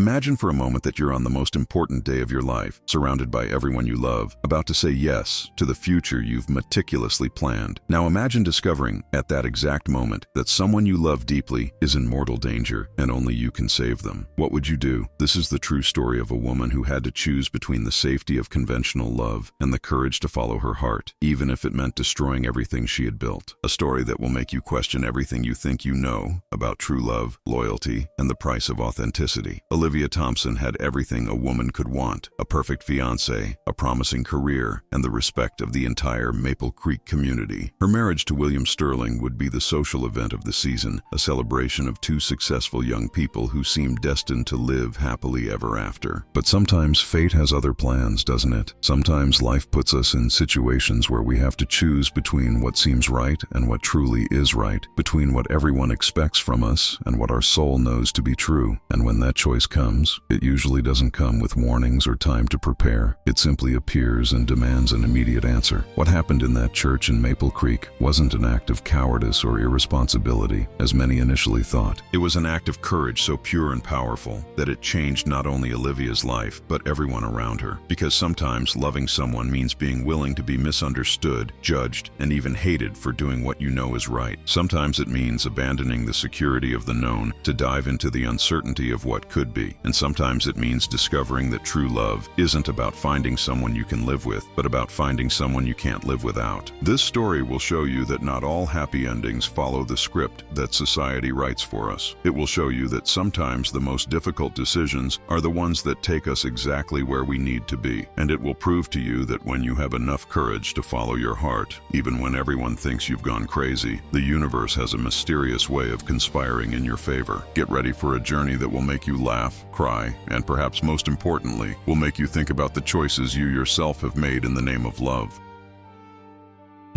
Imagine for a moment that you're on the most important day of your life, surrounded by everyone you love, about to say yes to the future you've meticulously planned. Now imagine discovering, at that exact moment, that someone you love deeply is in mortal danger and only you can save them. What would you do? This is the true story of a woman who had to choose between the safety of conventional love and the courage to follow her heart, even if it meant destroying everything she had built. A story that will make you question everything you think you know about true love, loyalty, and the price of authenticity. Olivia Thompson had everything a woman could want: a perfect fiancé, a promising career, and the respect of the entire Maple Creek community. Her marriage to William Sterling would be the social event of the season, a celebration of two successful young people who seemed destined to live happily ever after. But sometimes fate has other plans, doesn't it? Sometimes life puts us in situations where we have to choose between what seems right and what truly is right, between what everyone expects from us and what our soul knows to be true. And when that choice comes, it usually doesn't come with warnings or time to prepare. It simply appears and demands an immediate answer. What happened in that church in Maple Creek wasn't an act of cowardice or irresponsibility, as many initially thought. It was an act of courage so pure and powerful that it changed not only Olivia's life, but everyone around her. Because sometimes loving someone means being willing to be misunderstood, judged, and even hated for doing what you know is right. Sometimes it means abandoning the security of the known to dive into the uncertainty of what could be. And sometimes it means discovering that true love isn't about finding someone you can live with, but about finding someone you can't live without. This story will show you that not all happy endings follow the script that society writes for us. It will show you that sometimes the most difficult decisions are the ones that take us exactly where we need to be. And it will prove to you that when you have enough courage to follow your heart, even when everyone thinks you've gone crazy, the universe has a mysterious way of conspiring in your favor. Get ready for a journey that will make you laugh, cry, and perhaps most importantly, will make you think about the choices you yourself have made in the name of love.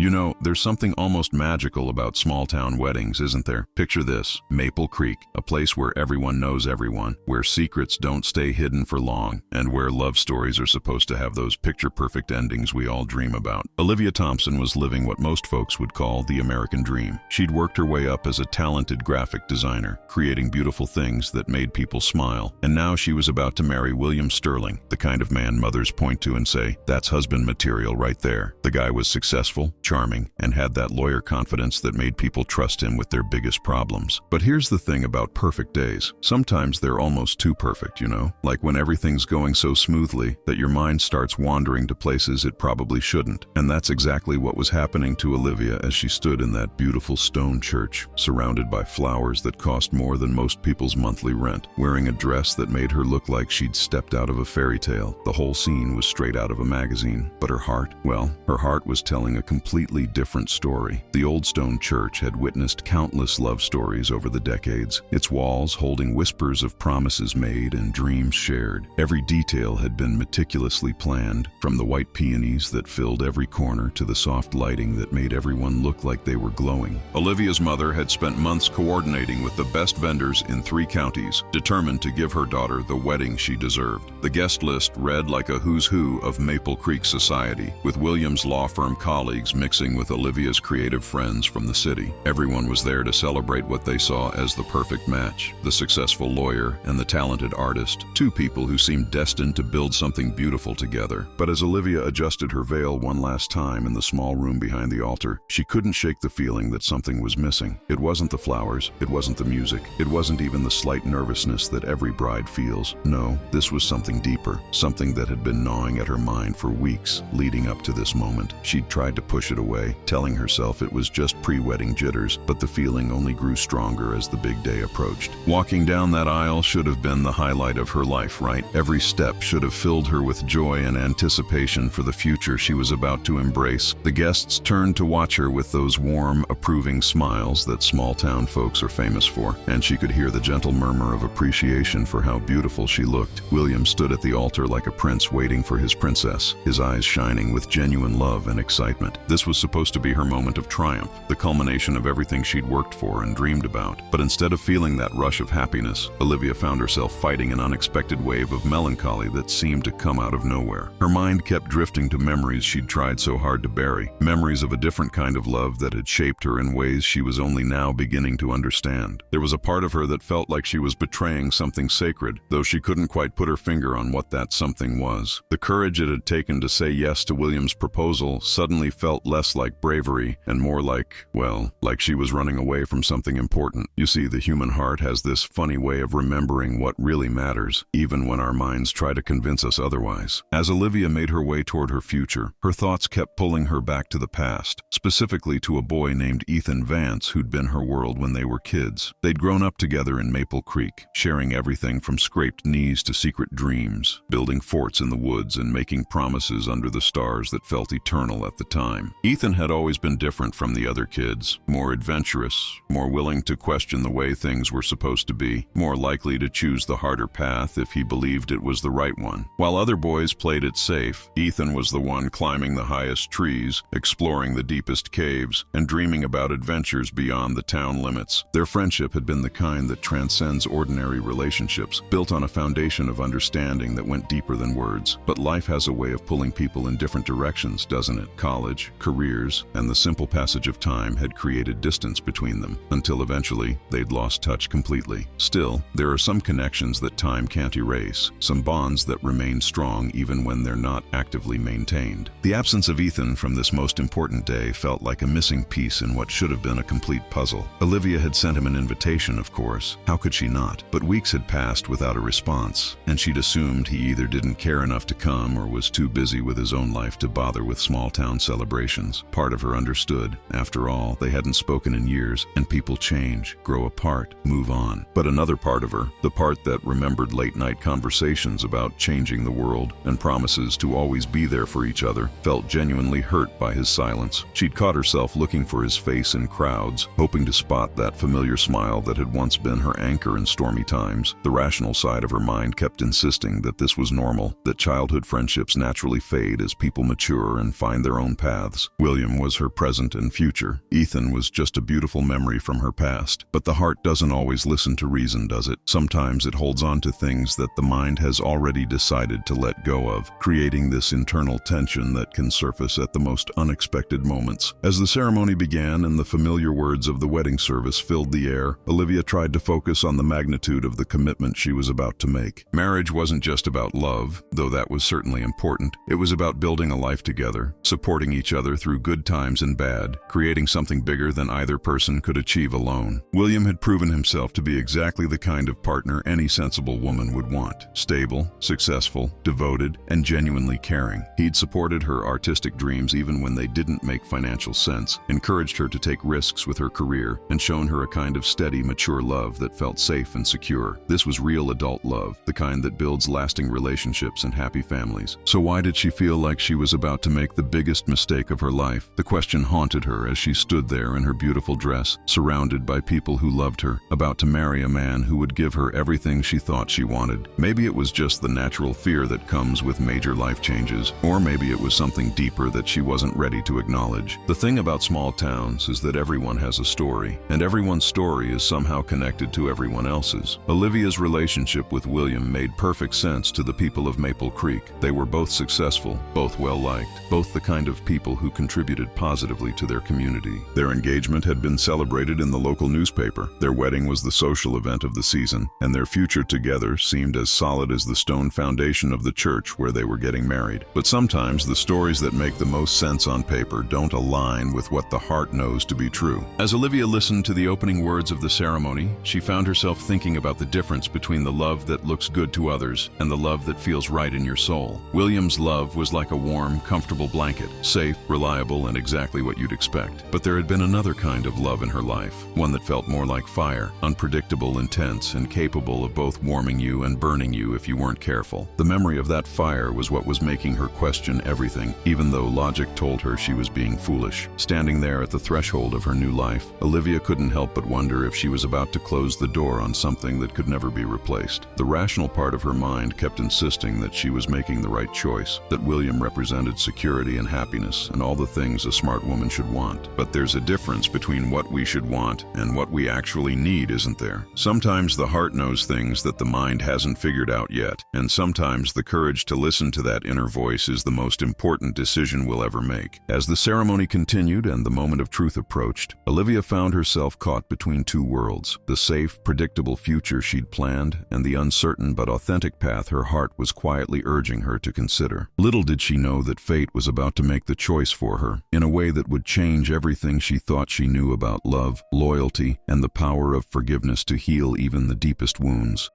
You know, there's something almost magical about small-town weddings, isn't there? Picture this: Maple Creek, a place where everyone knows everyone, where secrets don't stay hidden for long, and where love stories are supposed to have those picture-perfect endings we all dream about. Olivia Thompson was living what most folks would call the American dream. She'd worked her way up as a talented graphic designer, creating beautiful things that made people smile. And now she was about to marry William Sterling, the kind of man mothers point to and say, "That's husband material right there." The guy was successful, charming, and had that lawyer confidence that made people trust him with their biggest problems. But here's the thing about perfect days. Sometimes they're almost too perfect, you know? Like when everything's going so smoothly that your mind starts wandering to places it probably shouldn't. And that's exactly what was happening to Olivia as she stood in that beautiful stone church, surrounded by flowers that cost more than most people's monthly rent, wearing a dress that made her look like she'd stepped out of a fairy tale. The whole scene was straight out of a magazine. But her heart, well, her heart was telling a completely different story. The old stone church had witnessed countless love stories over the decades, its walls holding whispers of promises made and dreams shared. Every detail had been meticulously planned, from the white peonies that filled every corner to the soft lighting that made everyone look like they were glowing. Olivia's mother had spent months coordinating with the best vendors in 3 counties, determined to give her daughter the wedding she deserved. The guest list read like a who's who of Maple Creek society, with Williams' law firm colleagues mixing with Olivia's creative friends from the city. Everyone was there to celebrate what they saw as the perfect match: the successful lawyer and the talented artist, 2 people who seemed destined to build something beautiful together. But as Olivia adjusted her veil one last time in the small room behind the altar, she couldn't shake the feeling that something was missing. It wasn't the flowers, it wasn't the music, it wasn't even the slight nervousness that every bride feels. No, this was something deeper, something that had been gnawing at her mind for weeks leading up to this moment. She'd tried to push it away, telling herself it was just pre-wedding jitters, but the feeling only grew stronger as the big day approached. Walking down that aisle should have been the highlight of her life, right? Every step should have filled her with joy and anticipation for the future she was about to embrace. The guests turned to watch her with those warm, approving smiles that small-town folks are famous for, and she could hear the gentle murmur of appreciation for how beautiful she looked. William stood at the altar like a prince waiting for his princess, his eyes shining with genuine love and excitement. This This was supposed to be her moment of triumph, the culmination of everything she'd worked for and dreamed about. But instead of feeling that rush of happiness, Olivia found herself fighting an unexpected wave of melancholy that seemed to come out of nowhere. Her mind kept drifting to memories she'd tried so hard to bury, memories of a different kind of love that had shaped her in ways she was only now beginning to understand. There was a part of her that felt like she was betraying something sacred, though she couldn't quite put her finger on what that something was. The courage it had taken to say yes to William's proposal suddenly felt less like bravery and more like, well, like she was running away from something important. You see, the human heart has this funny way of remembering what really matters, even when our minds try to convince us otherwise. As Olivia made her way toward her future, her thoughts kept pulling her back to the past, specifically to a boy named Ethan Vance who'd been her world when they were kids. They'd grown up together in Maple Creek, sharing everything from scraped knees to secret dreams, building forts in the woods and making promises under the stars that felt eternal at the time. Ethan had always been different from the other kids, more adventurous, more willing to question the way things were supposed to be, more likely to choose the harder path if he believed it was the right one. While other boys played it safe, Ethan was the one climbing the highest trees, exploring the deepest caves, and dreaming about adventures beyond the town limits. Their friendship had been the kind that transcends ordinary relationships, built on a foundation of understanding that went deeper than words. But life has a way of pulling people in different directions, doesn't it? College, careers, and the simple passage of time had created distance between them, until eventually they'd lost touch completely. Still, there are some connections that time can't erase, some bonds that remain strong even when they're not actively maintained. The absence of Ethan from this most important day felt like a missing piece in what should have been a complete puzzle. Olivia had sent him an invitation, of course. How could she not? But weeks had passed without a response, and she'd assumed he either didn't care enough to come or was too busy with his own life to bother with small-town celebrations. Part of her understood. After all, they hadn't spoken in years, and people change, grow apart, move on. But another part of her, the part that remembered late-night conversations about changing the world and promises to always be there for each other, felt genuinely hurt by his silence. She'd caught herself looking for his face in crowds, hoping to spot that familiar smile that had once been her anchor in stormy times. The rational side of her mind kept insisting that this was normal, that childhood friendships naturally fade as people mature and find their own paths. William was her present and future. Ethan was just a beautiful memory from her past. But the heart doesn't always listen to reason, does it? Sometimes it holds on to things that the mind has already decided to let go of, creating this internal tension that can surface at the most unexpected moments. As the ceremony began and the familiar words of the wedding service filled the air, Olivia tried to focus on the magnitude of the commitment she was about to make. Marriage wasn't just about love, though that was certainly important. It was about building a life together, supporting each other through good times and bad, creating something bigger than either person could achieve alone. William had proven himself to be exactly the kind of partner any sensible woman would want. Stable, successful, devoted, and genuinely caring. He'd supported her artistic dreams even when they didn't make financial sense, encouraged her to take risks with her career, and shown her a kind of steady, mature love that felt safe and secure. This was real adult love, the kind that builds lasting relationships and happy families. So why did she feel like she was about to make the biggest mistake of her life? The question haunted her as she stood there in her beautiful dress, surrounded by people who loved her, about to marry a man who would give her everything she thought she wanted. Maybe it was just the natural fear that comes with major life changes, or maybe it was something deeper that she wasn't ready to acknowledge. The thing about small towns is that everyone has a story, and everyone's story is somehow connected to everyone else's. Olivia's relationship with William made perfect sense to the people of Maple Creek. They were both successful, both well-liked, both the kind of people who contributed positively to their community. Their engagement had been celebrated in the local newspaper. Their wedding was the social event of the season, and their future together seemed as solid as the stone foundation of the church where they were getting married. But sometimes the stories that make the most sense on paper don't align with what the heart knows to be true. As Olivia listened to the opening words of the ceremony, she found herself thinking about the difference between the love that looks good to others and the love that feels right in your soul. William's love was like a warm, comfortable blanket, safe, reliable, and exactly what you'd expect. But there had been another kind of love in her life, one that felt more like fire, unpredictable, intense, and capable of both warming you and burning you if you weren't careful. The memory of that fire was what was making her question everything, even though logic told her she was being foolish. Standing there at the threshold of her new life, Olivia couldn't help but wonder if she was about to close the door on something that could never be replaced. The rational part of her mind kept insisting that she was making the right choice, that William represented security and happiness, and all the things a smart woman should want. But there's a difference between what we should want and what we actually need, isn't there? Sometimes the heart knows things that the mind hasn't figured out yet, and sometimes the courage to listen to that inner voice is the most important decision we'll ever make. As the ceremony continued and the moment of truth approached, Olivia found herself caught between two worlds: the safe, predictable future she'd planned and the uncertain but authentic path her heart was quietly urging her to consider. Little did she know that fate was about to make the choice for her in a way that would change everything she thought she knew about love, loyalty, and the power of forgiveness to heal even the deepest wounds.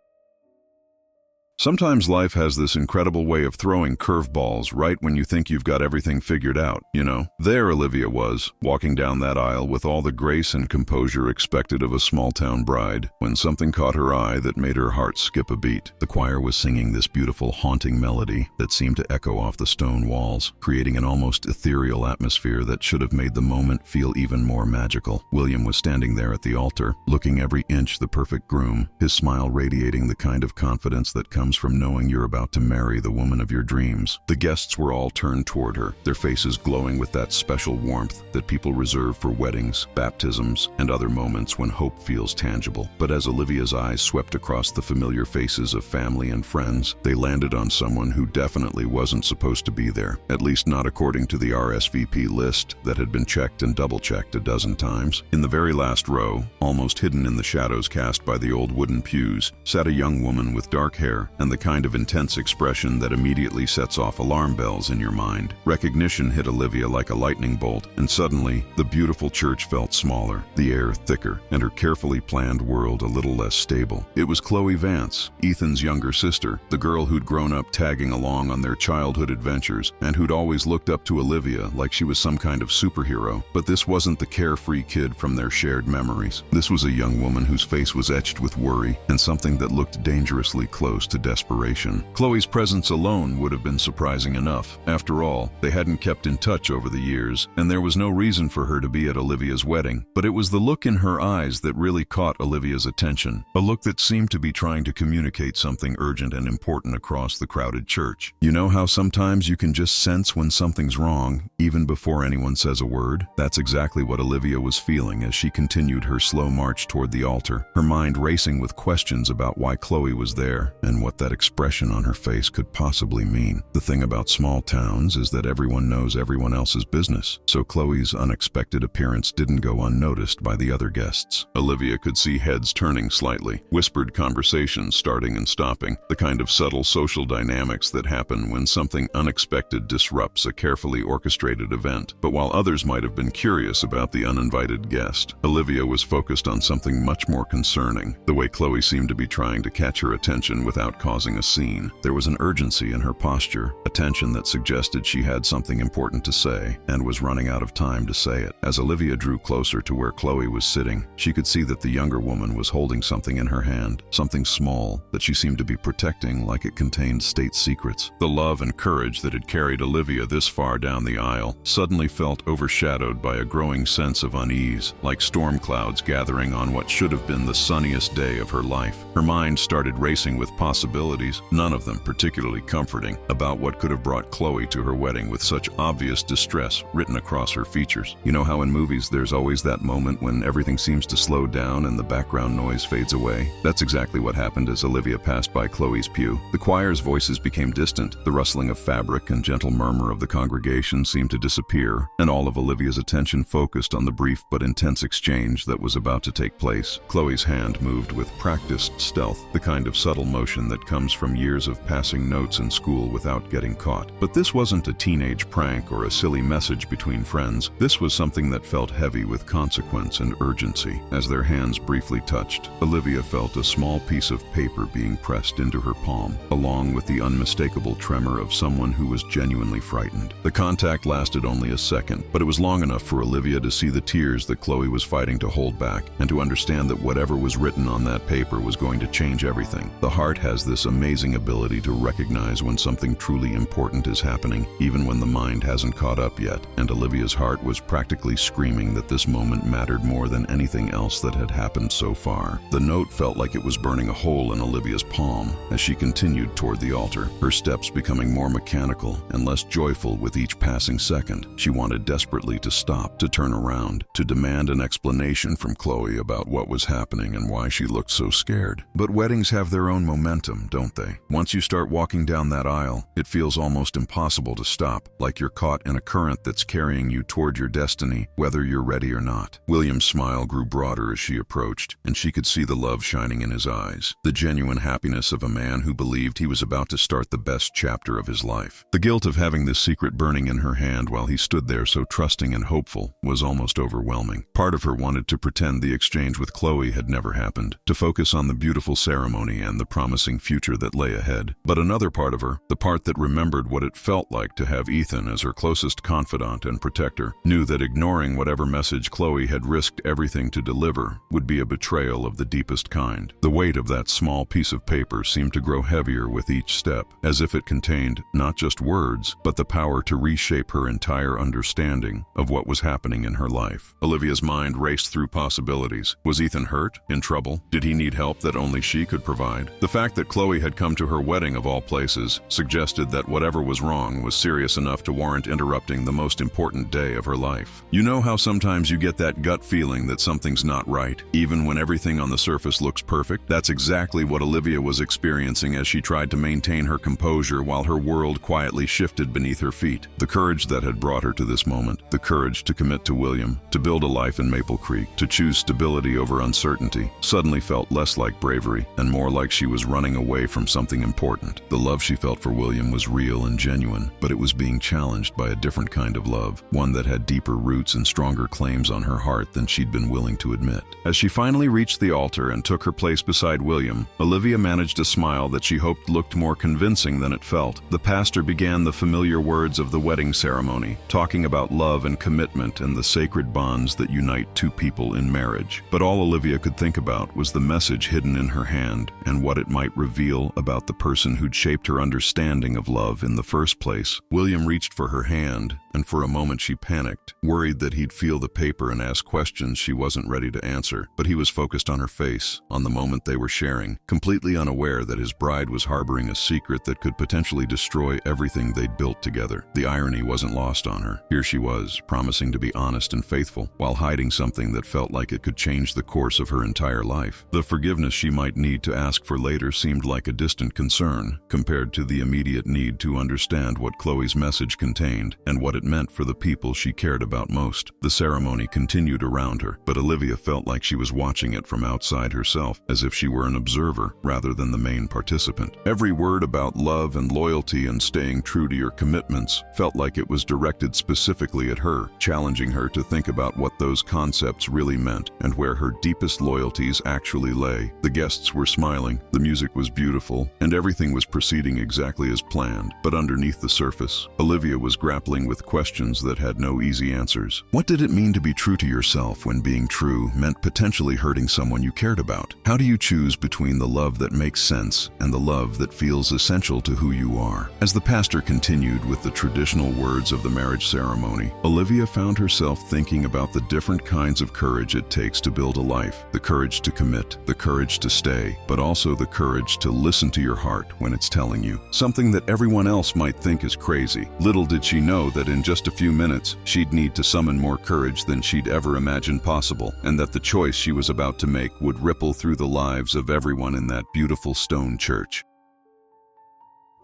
Sometimes life has this incredible way of throwing curveballs right when you think you've got everything figured out, you know. There Olivia was, walking down that aisle with all the grace and composure expected of a small-town bride, when something caught her eye that made her heart skip a beat. The choir was singing this beautiful, haunting melody that seemed to echo off the stone walls, creating an almost ethereal atmosphere that should have made the moment feel even more magical. William was standing there at the altar, looking every inch the perfect groom, his smile radiating the kind of confidence that comes from knowing you're about to marry the woman of your dreams. The guests were all turned toward her, their faces glowing with that special warmth that people reserve for weddings, baptisms, and other moments when hope feels tangible. But as Olivia's eyes swept across the familiar faces of family and friends, they landed on someone who definitely wasn't supposed to be there, at least not according to the RSVP list that had been checked and double-checked a dozen times. In the very last row, almost hidden in the shadows cast by the old wooden pews, sat a young woman with dark hair and the kind of intense expression that immediately sets off alarm bells in your mind. Recognition hit Olivia like a lightning bolt, and suddenly, the beautiful church felt smaller, the air thicker, and her carefully planned world a little less stable. It was Chloe Vance, Ethan's younger sister, the girl who'd grown up tagging along on their childhood adventures, and who'd always looked up to Olivia like she was some kind of superhero. But this wasn't the carefree kid from their shared memories. This was a young woman whose face was etched with worry and something that looked dangerously close to desperation. Chloe's presence alone would have been surprising enough. After all, they hadn't kept in touch over the years, and there was no reason for her to be at Olivia's wedding. But it was the look in her eyes that really caught Olivia's attention, a look that seemed to be trying to communicate something urgent and important across the crowded church. You know how sometimes you can just sense when something's wrong, even before anyone says a word? That's exactly what Olivia was feeling as she continued her slow march toward the altar, her mind racing with questions about why Chloe was there and what that expression on her face could possibly mean. The thing about small towns is that everyone knows everyone else's business, so Chloe's unexpected appearance didn't go unnoticed by the other guests. Olivia could see heads turning slightly, whispered conversations starting and stopping, the kind of subtle social dynamics that happen when something unexpected disrupts a carefully orchestrated event. But while others might have been curious about the uninvited guest, Olivia was focused on something much more concerning: the way Chloe seemed to be trying to catch her attention without causing a scene. There was an urgency in her posture, a tension that suggested she had something important to say and was running out of time to say it. As Olivia drew closer to where Chloe was sitting, she could see that the younger woman was holding something in her hand, something small that she seemed to be protecting like it contained state secrets. The love and courage that had carried Olivia this far down the aisle suddenly felt overshadowed by a growing sense of unease, like storm clouds gathering on what should have been the sunniest day of her life. Her mind started racing with possibilities, none of them particularly comforting, about what could have brought Chloe to her wedding with such obvious distress written across her features. You know how in movies there's always that moment when everything seems to slow down and the background noise fades away? That's exactly what happened as Olivia passed by Chloe's pew. The choir's voices became distant, the rustling of fabric and gentle murmur of the congregation seemed to disappear, and all of Olivia's attention focused on the brief but intense exchange that was about to take place. Chloe's hand moved with practiced stealth, the kind of subtle motion that comes from years of passing notes in school without getting caught. But this wasn't a teenage prank or a silly message between friends. This was something that felt heavy with consequence and urgency. As their hands briefly touched, Olivia felt a small piece of paper being pressed into her palm, along with the unmistakable tremor of someone who was genuinely frightened. The contact lasted only a second, but it was long enough for Olivia to see the tears that Chloe was fighting to hold back, and to understand that whatever was written on that paper was going to change everything. The heart has this this amazing ability to recognize when something truly important is happening, even when the mind hasn't caught up yet, and Olivia's heart was practically screaming that this moment mattered more than anything else that had happened so far. The note felt like it was burning a hole in Olivia's palm as she continued toward the altar, her steps becoming more mechanical and less joyful with each passing second. She wanted desperately to stop, to turn around, to demand an explanation from Chloe about what was happening and why she looked so scared. But weddings have their own momentum, don't they? Once you start walking down that aisle, it feels almost impossible to stop, like you're caught in a current that's carrying you toward your destiny, whether you're ready or not. William's smile grew broader as she approached, and she could see the love shining in his eyes, the genuine happiness of a man who believed he was about to start the best chapter of his life. The guilt of having this secret burning in her hand while he stood there so trusting and hopeful was almost overwhelming. Part of her wanted to pretend the exchange with Chloe had never happened, to focus on the beautiful ceremony and the promising future that lay ahead. But another part of her, the part that remembered what it felt like to have Ethan as her closest confidant and protector, knew that ignoring whatever message Chloe had risked everything to deliver would be a betrayal of the deepest kind. The weight of that small piece of paper seemed to grow heavier with each step, as if it contained not just words, but the power to reshape her entire understanding of what was happening in her life. Olivia's mind raced through possibilities. Was Ethan hurt? In trouble? Did he need help that only she could provide? The fact that Chloe had come to her wedding of all places suggested that whatever was wrong was serious enough to warrant interrupting the most important day of her life. You know how sometimes you get that gut feeling that something's not right, even when everything on the surface looks perfect? That's exactly what Olivia was experiencing as she tried to maintain her composure while her world quietly shifted beneath her feet. The courage that had brought her to this moment, the courage to commit to William, to build a life in Maple Creek, to choose stability over uncertainty, suddenly felt less like bravery and more like she was running away from something important. The love she felt for William was real and genuine, but it was being challenged by a different kind of love, one that had deeper roots and stronger claims on her heart than she'd been willing to admit. As she finally reached the altar and took her place beside William, Olivia managed a smile that she hoped looked more convincing than it felt. The pastor began the familiar words of the wedding ceremony, talking about love and commitment and the sacred bonds that unite two people in marriage. But all Olivia could think about was the message hidden in her hand and what it might reveal about the person who'd shaped her understanding of love in the first place. William reached for her hand, and for a moment she panicked, worried that he'd feel the paper and ask questions she wasn't ready to answer. But he was focused on her face, on the moment they were sharing, completely unaware that his bride was harboring a secret that could potentially destroy everything they'd built together. The irony wasn't lost on her. Here she was, promising to be honest and faithful, while hiding something that felt like it could change the course of her entire life. The forgiveness she might need to ask for later seemed like a distant concern, compared to the immediate need to understand what Chloe's message contained and what it meant for the people she cared about most. The ceremony continued around her, but Olivia felt like she was watching it from outside herself, as if she were an observer rather than the main participant. Every word about love and loyalty and staying true to your commitments felt like it was directed specifically at her, challenging her to think about what those concepts really meant and where her deepest loyalties actually lay. The guests were smiling, the music was beautiful, and everything was proceeding exactly as planned. But underneath the surface, Olivia was grappling with questions that had no easy answers. What did it mean to be true to yourself when being true meant potentially hurting someone you cared about? How do you choose between the love that makes sense and the love that feels essential to who you are? As the pastor continued with the traditional words of the marriage ceremony, Olivia found herself thinking about the different kinds of courage it takes to build a life. The courage to commit, the courage to stay, but also the courage to listen to your heart when it's telling you something that everyone else might think is crazy. Little did she know that in just a few minutes, she'd need to summon more courage than she'd ever imagined possible, and that the choice she was about to make would ripple through the lives of everyone in that beautiful stone church.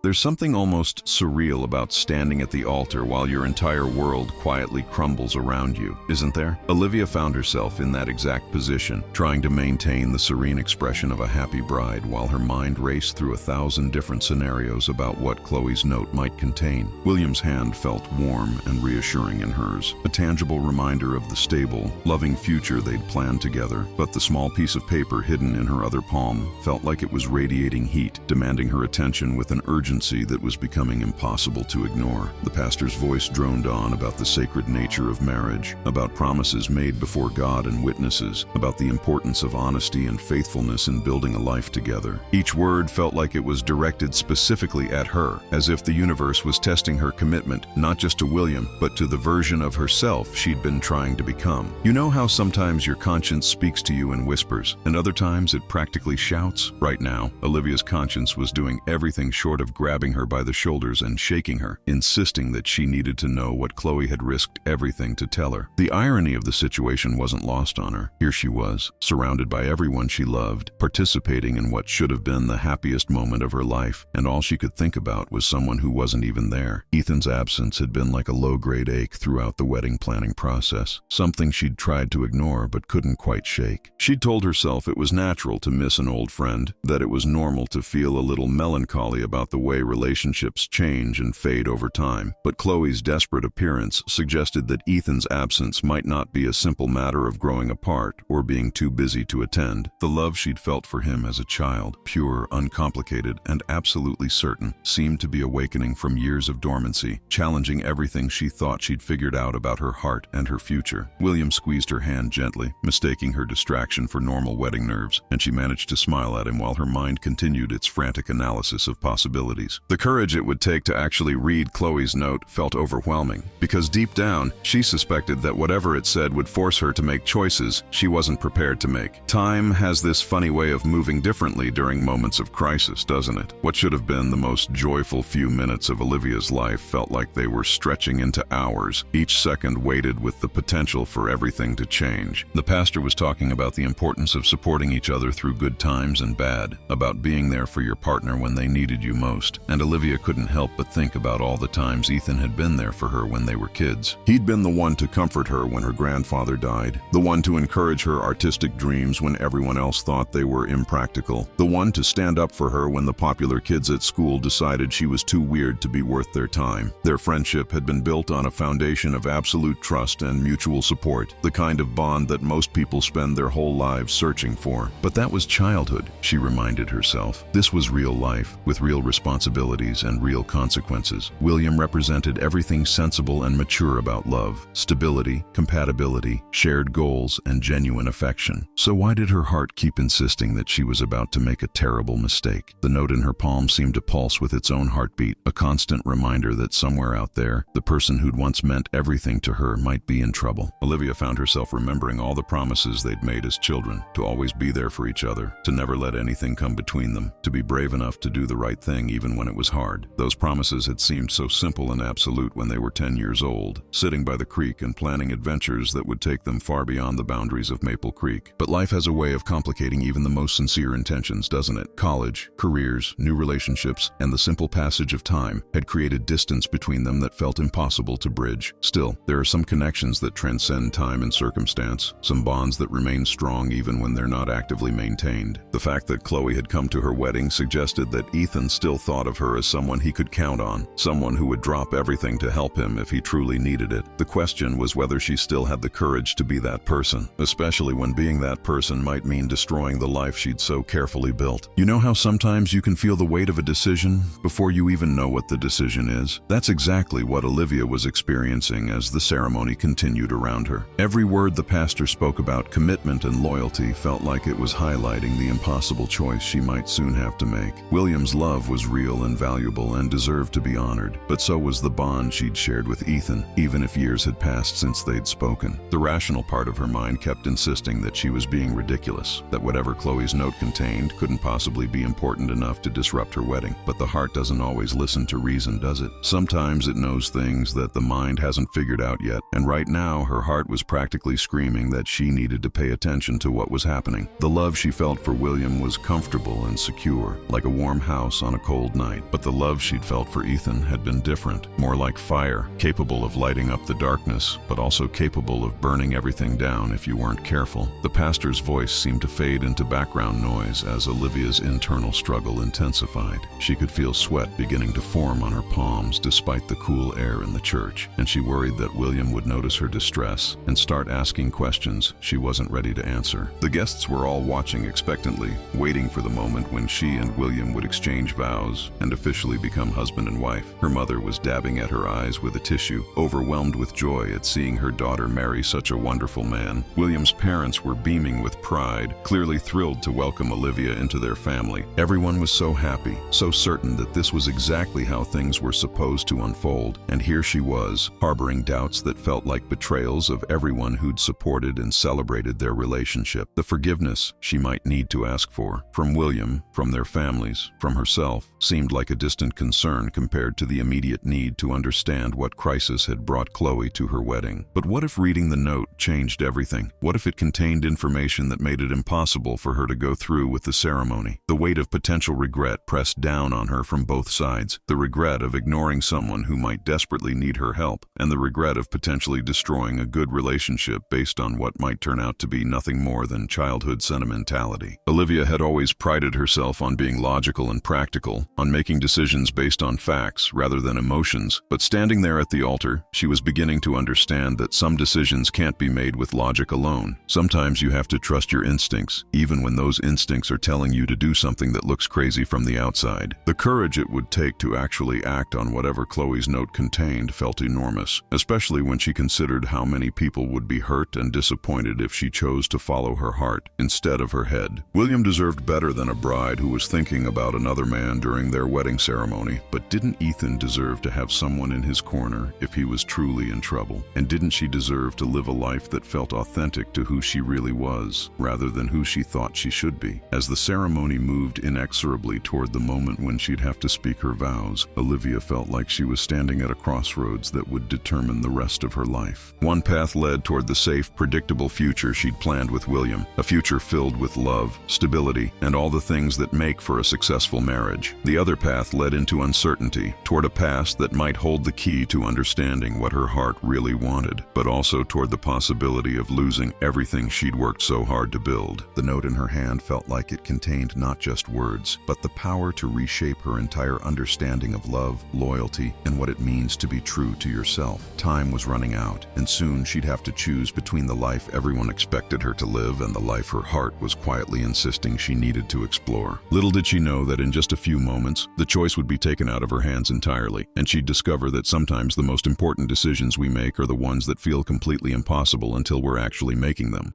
There's something almost surreal about standing at the altar while your entire world quietly crumbles around you, isn't there? Olivia found herself in that exact position, trying to maintain the serene expression of a happy bride while her mind raced through 1,000 different scenarios about what Chloe's note might contain. William's hand felt warm and reassuring in hers, a tangible reminder of the stable, loving future they'd planned together. But the small piece of paper hidden in her other palm felt like it was radiating heat, demanding her attention with an urgent urgency that was becoming impossible to ignore. The pastor's voice droned on about the sacred nature of marriage, about promises made before God and witnesses, about the importance of honesty and faithfulness in building a life together. Each word felt like it was directed specifically at her, as if the universe was testing her commitment, not just to William, but to the version of herself she'd been trying to become. You know how sometimes your conscience speaks to you in whispers, and other times it practically shouts? Right now, Olivia's conscience was doing everything short of grabbing her by the shoulders and shaking her, insisting that she needed to know what Chloe had risked everything to tell her. The irony of the situation wasn't lost on her. Here she was, surrounded by everyone she loved, participating in what should have been the happiest moment of her life, and all she could think about was someone who wasn't even there. Ethan's absence had been like a low-grade ache throughout the wedding planning process, something she'd tried to ignore but couldn't quite shake. She'd told herself it was natural to miss an old friend, that it was normal to feel a little melancholy about the way relationships change and fade over time. But Chloe's desperate appearance suggested that Ethan's absence might not be a simple matter of growing apart or being too busy to attend. The love she'd felt for him as a child, pure, uncomplicated, and absolutely certain, seemed to be awakening from years of dormancy, challenging everything she thought she'd figured out about her heart and her future. William squeezed her hand gently, mistaking her distraction for normal wedding nerves, and she managed to smile at him while her mind continued its frantic analysis of possibilities. The courage it would take to actually read Chloe's note felt overwhelming, because deep down, she suspected that whatever it said would force her to make choices she wasn't prepared to make. Time has this funny way of moving differently during moments of crisis, doesn't it? What should have been the most joyful few minutes of Olivia's life felt like they were stretching into hours, each second weighted with the potential for everything to change. The pastor was talking about the importance of supporting each other through good times and bad, about being there for your partner when they needed you most, and Olivia couldn't help but think about all the times Ethan had been there for her when they were kids. He'd been the one to comfort her when her grandfather died, the one to encourage her artistic dreams when everyone else thought they were impractical, the one to stand up for her when the popular kids at school decided she was too weird to be worth their time. Their friendship had been built on a foundation of absolute trust and mutual support, the kind of bond that most people spend their whole lives searching for. But that was childhood, she reminded herself. This was real life, with real responsibilities and real consequences. William represented everything sensible and mature about love: stability, compatibility, shared goals, and genuine affection. So why did her heart keep insisting that she was about to make a terrible mistake? The note in her palm seemed to pulse with its own heartbeat, a constant reminder that somewhere out there, the person who'd once meant everything to her might be in trouble. Olivia found herself remembering all the promises they'd made as children, to always be there for each other, to never let anything come between them, to be brave enough to do the right thing even when it was hard. Those promises had seemed so simple and absolute when they were 10 years old, sitting by the creek and planning adventures that would take them far beyond the boundaries of Maple Creek. But life has a way of complicating even the most sincere intentions, doesn't it? College, careers, new relationships, and the simple passage of time had created distance between them that felt impossible to bridge. Still, there are some connections that transcend time and circumstance, some bonds that remain strong even when they're not actively maintained. The fact that Chloe had come to her wedding suggested that Ethan still thought of her as someone he could count on, someone who would drop everything to help him if he truly needed it. The question was whether she still had the courage to be that person, especially when being that person might mean destroying the life she'd so carefully built. You know how sometimes you can feel the weight of a decision before you even know what the decision is? That's exactly what Olivia was experiencing as the ceremony continued around her. Every word the pastor spoke about commitment and loyalty felt like it was highlighting the impossible choice she might soon have to make. William's love was real and valuable and deserved to be honored, but so was the bond she'd shared with Ethan, even if years had passed since they'd spoken. The rational part of her mind kept insisting that she was being ridiculous, that whatever Chloe's note contained couldn't possibly be important enough to disrupt her wedding. But the heart doesn't always listen to reason, does it? Sometimes it knows things that the mind hasn't figured out yet, and right now her heart was practically screaming that she needed to pay attention to what was happening. The love she felt for William was comfortable and secure, like a warm house on a cold night. But the love she'd felt for Ethan had been different, more like fire, capable of lighting up the darkness, but also capable of burning everything down if you weren't careful. The pastor's voice seemed to fade into background noise as Olivia's internal struggle intensified. She could feel sweat beginning to form on her palms despite the cool air in the church, and she worried that William would notice her distress and start asking questions she wasn't ready to answer. The guests were all watching expectantly, waiting for the moment when she and William would exchange vows vows and officially become husband and wife. Her mother was dabbing at her eyes with a tissue, overwhelmed with joy at seeing her daughter marry such a wonderful man. William's parents were beaming with pride, clearly thrilled to welcome Olivia into their family. Everyone was so happy, so certain that this was exactly how things were supposed to unfold. And here she was, harboring doubts that felt like betrayals of everyone who'd supported and celebrated their relationship. The forgiveness she might need to ask for, from William, from their families, from herself, seemed like a distant concern compared to the immediate need to understand what crisis had brought Chloe to her wedding. But what if reading the note changed everything? What if it contained information that made it impossible for her to go through with the ceremony? The weight of potential regret pressed down on her from both sides. The regret of ignoring someone who might desperately need her help, and the regret of potentially destroying a good relationship based on what might turn out to be nothing more than childhood sentimentality. Olivia had always prided herself on being logical and practical, on making decisions based on facts rather than emotions, but standing there at the altar, she was beginning to understand that some decisions can't be made with logic alone. Sometimes you have to trust your instincts, even when those instincts are telling you to do something that looks crazy from the outside. The courage it would take to actually act on whatever Chloe's note contained felt enormous, especially when she considered how many people would be hurt and disappointed if she chose to follow her heart instead of her head. William deserved better than a bride who was thinking about another man during their wedding ceremony, but didn't Ethan deserve to have someone in his corner if he was truly in trouble? And didn't she deserve to live a life that felt authentic to who she really was, rather than who she thought she should be? As the ceremony moved inexorably toward the moment when she'd have to speak her vows, Olivia felt like she was standing at a crossroads that would determine the rest of her life. One path led toward the safe, predictable future she'd planned with William, a future filled with love, stability, and all the things that make for a successful marriage. The other path led into uncertainty, toward a past that might hold the key to understanding what her heart really wanted, but also toward the possibility of losing everything she'd worked so hard to build. The note in her hand felt like it contained not just words, but the power to reshape her entire understanding of love, loyalty, and what it means to be true to yourself. Time was running out, and soon she'd have to choose between the life everyone expected her to live and the life her heart was quietly insisting she needed to explore. Little did she know that in just a few moments, the choice would be taken out of her hands entirely, and she'd discover that sometimes the most important decisions we make are the ones that feel completely impossible until we're actually making them.